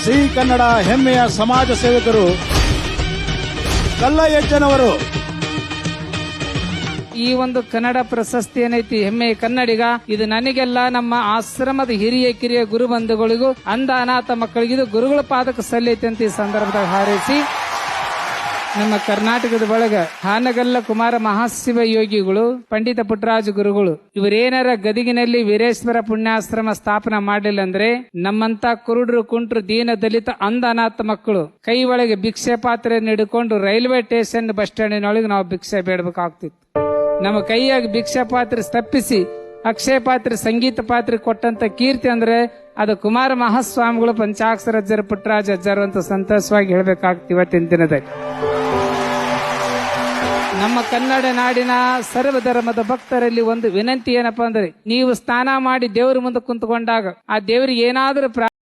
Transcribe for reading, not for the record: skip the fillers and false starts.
ಸಿಹಿ ಕನ್ನಡ ಹೆಮ್ಮೆಯ ಸಮಾಜ ಸೇವಕರು ಕಲ್ಲಯ್ಯಜ್ಜನವರು. ಈ ಒಂದು ಕನ್ನಡ ಪ್ರಶಸ್ತಿ ಏನೈತಿ ಹೆಮ್ಮೆ ಕನ್ನಡಿಗ, ಇದು ನನಗೆಲ್ಲ ನಮ್ಮ ಆಶ್ರಮದ ಹಿರಿಯ ಕಿರಿಯ ಗುರುಬಂಧುಗಳಿಗೂ ಅಂಧ ಅನಾಥ ಮಕ್ಕಳಿಗಿದು ಗುರುಗಳ ಪಾದಕ್ಕೆ ಸಲ್ಲೈತಿ ಅಂತ ಈ ಸಂದರ್ಭದಾಗ ಹಾರೈಸಿ, ನಮ್ಮ ಕರ್ನಾಟಕದ ಒಳಗ ಹಾನಗಲ್ಲ ಕುಮಾರ ಮಹಾಶಿವ ಯೋಗಿಗಳು, ಪಂಡಿತ ಪುಟ್ಟರಾಜ ಗುರುಗಳು ಇವರೇನಾರ ಗದಗಿನಲ್ಲಿ ವೀರೇಶ್ವರ ಪುಣ್ಯಾಶ್ರಮ ಸ್ಥಾಪನೆ ಮಾಡಲಿಲ್ಲ ಅಂದ್ರೆ ನಮ್ಮಂತ ಕುರುಡ್ರು ಕುಂಟ್ರು ದೀನ ದಲಿತ ಅಂಧ ಅನಾಥ ಮಕ್ಕಳು ಕೈ ಒಳಗೆ ಭಿಕ್ಷೆ ಪಾತ್ರೆ ಹಿಡ್ಕೊಂಡು ರೈಲ್ವೆ ಸ್ಟೇಷನ್ ಬಸ್ ಸ್ಟ್ಯಾಂಡಿನೊಳಗೆ ನಾವು ಭಿಕ್ಷೆ ಬೇಡಬೇಕಾಗ್ತಿತ್ತು. ನಮ್ಮ ಕೈಯಾಗ ಭಿಕ್ಷಾ ಪಾತ್ರೆ ತಪ್ಪಿಸಿ ಅಕ್ಷಯ ಪಾತ್ರೆ ಸಂಗೀತ ಪಾತ್ರೆ ಕೊಟ್ಟಂತ ಕೀರ್ತಿ ಅಂದ್ರೆ ಅದು ಕುಮಾರ ಮಹಾಸ್ವಾಮಿಗಳು ಪಂಚಾಕ್ಷರ ಅಜ್ಜರ ಪುಟ್ಟರಾಜ ಅಜ್ಜರು ಅಂತ ಸಂತೋಷವಾಗಿ ಹೇಳ್ಬೇಕಾಗ್ತಿ ಇವತ್ತಿನ ದಿನದಲ್ಲಿ. ನಮ್ಮ ಕನ್ನಡ ನಾಡಿನ ಸರ್ವಧರ್ಮದ ಭಕ್ತರಲ್ಲಿ ಒಂದು ವಿನಂತಿ ಏನಪ್ಪಾ ಅಂದ್ರೆ, ನೀವು ಸ್ನಾನ ಮಾಡಿ ದೇವ್ರ ಮುಂದೆ ಕುಂತ್ಕೊಂಡಾಗ ಆ ದೇವ್ರಿಗೆ ಏನಾದ್ರೂ